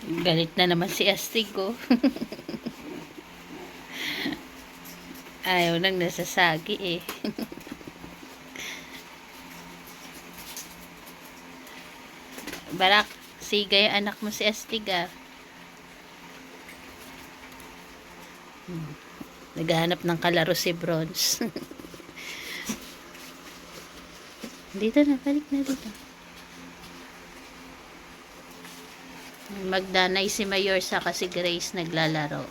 Galit na naman si Astig ko. Ayaw nang nasasagi eh. Barak, siga yung anak mo si Astig ah. Naghahanap ng kalaro si Bronze. Dito na, balik na dito. Magdanay si Mayor saka si Grace naglalaro.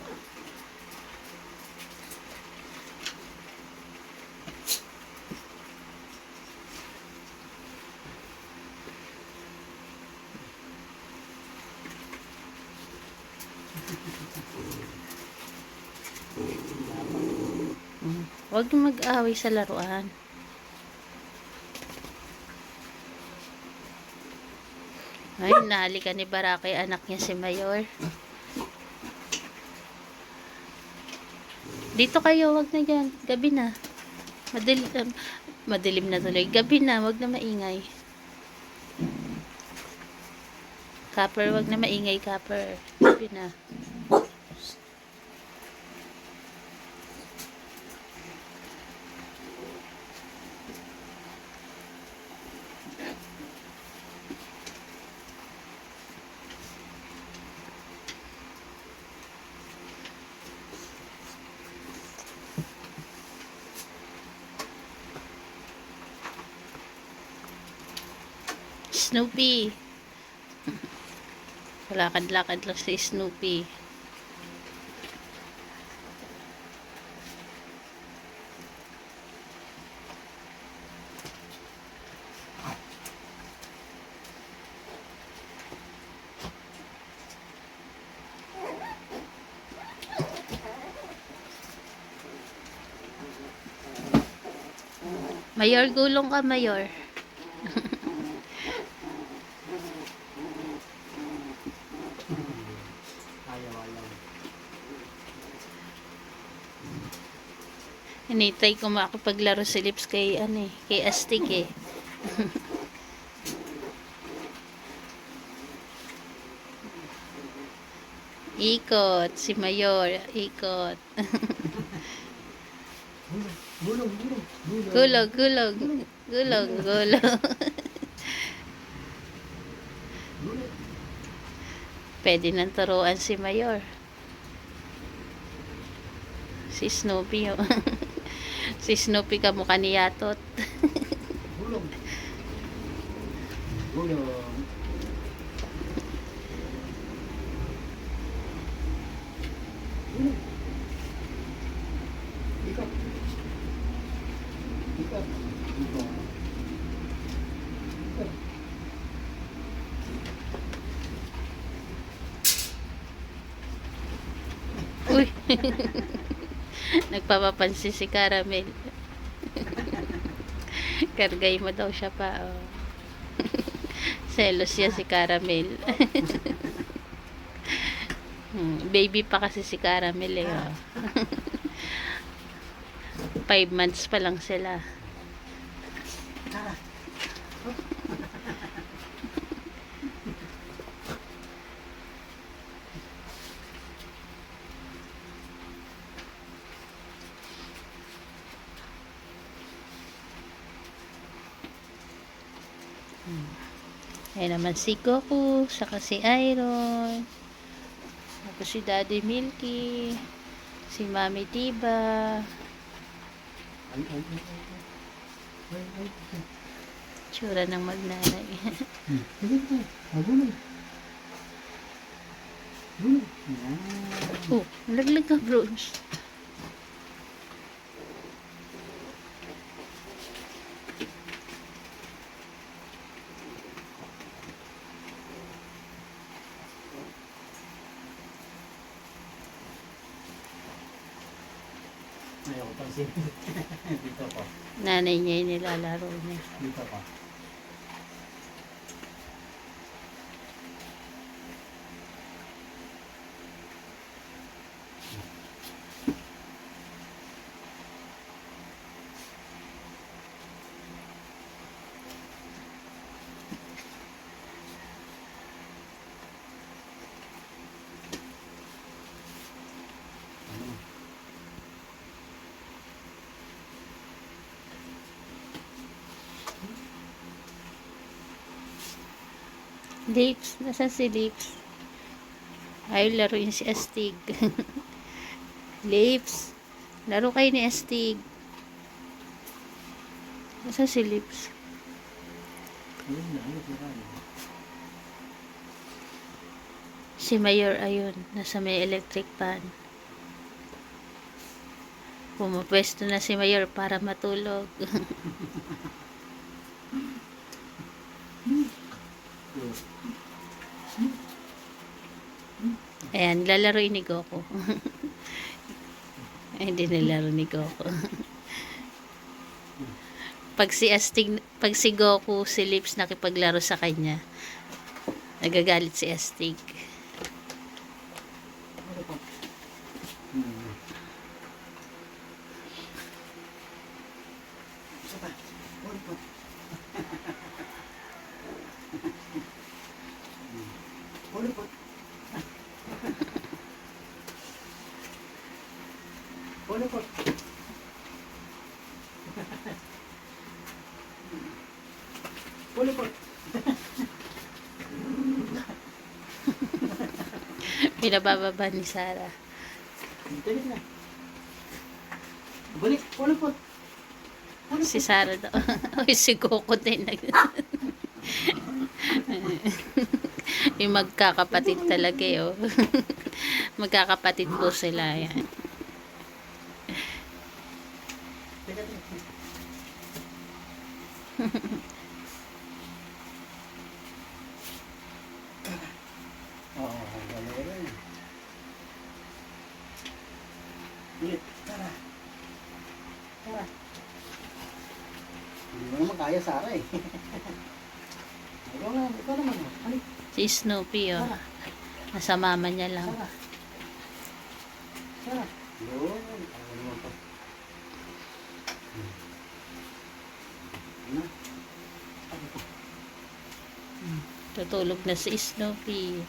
Huwag mag-away sa laruan. Ay, nahalikan ni Barakay anak niya si Mayor. Dito kayo, wag na dyan. Gabi na. Madilim na tuloy. Gabi na, wag na maingay. Copper, wag na maingay, Copper. Gabi na. Snoopy. Lakad-lakad lang si Snoopy. Mayor, gulong ka, Mayor. Hinitay ko makapaglaro si Lips kay kay Astig eh. Ikot si Mayor, ikot. Gulog, gulog, gulog, gulog. Pwede nang turuan si Mayor. Si Snoopy yun. Si Snoopy kamukha ni Yatot. Gulong. Gulong. Gulong. Ikot. Ikot. Ikot. Ikot. Uy. Nagpapapansin si Caramel. Kargay mo daw siya pa. Oh. Selos siya si Caramel. Baby pa kasi si Caramel eh. Oh. 5 months pa lang sila. Ayan naman si Goku, saka si Iron, tapos si Daddy Milky, si Mami Tiba. Tsura ng magnanay. Gulong. Gulong. Oh, laglag ka, Bronze. Ayaw ko pansin. Dito ko. Nanay niya yung nilalaro niya. Dito ko. Lips. Nasaan si Lips? Ayaw laruin si Astig. Lips. Laro kayo ni Astig. Nasaan si Lips? Ayun na, ayun na kayo. Si Mayor ayun. Nasa may electric pan. Pumapwesto na si Mayor para matulog. Ayan, lalaroin ni Goku. Ay, hindi nilaro ni Goku. Pag si Goku, si Lips nakipaglaro sa kanya, nagagalit si Astig. Isa pa. Ulipot. Ulipot. Ulipot. Ulipot. Pinabababa ni Sarah. Balik na. Balik. Ulipot. Si Sarah daw. Uy, si Goku din. Yung magkakapatid talaga eh, oh. Magkakapatid po sila. Yan. Teka, teka. Oo, wala yan. Ulit, tara. Tara. Hindi mo naman kaya, Sarah eh. Ikaw naman. Halik, Si Snoopy, oh. Sarah. Nasa mama niya lang. Sarah. Sarah. Yun. Ano naman pa. Ano? Tutulog na si Snoopy.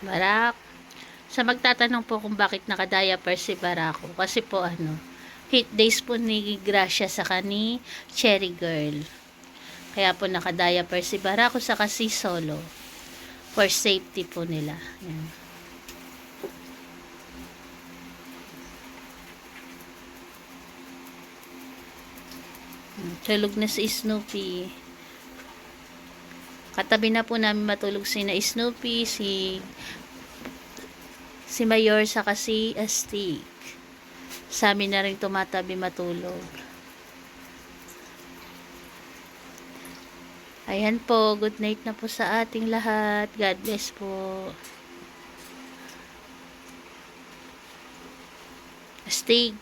Barak. Sa magtatanong po kung bakit naka-diaper si Barako. Kasi po hit days po ni Gracia sa ni Cherry Girl. Kaya po naka-diaper si Barako sa si Solo. For safety po nila. Yan. Tulog na si Snoopy. Katabi na po namin matulog si na Snoopy, si Mayor saka si Astig. Sa amin na rin tumatabi matulog. Ayan po, good night na po sa ating lahat. God bless po. Astig.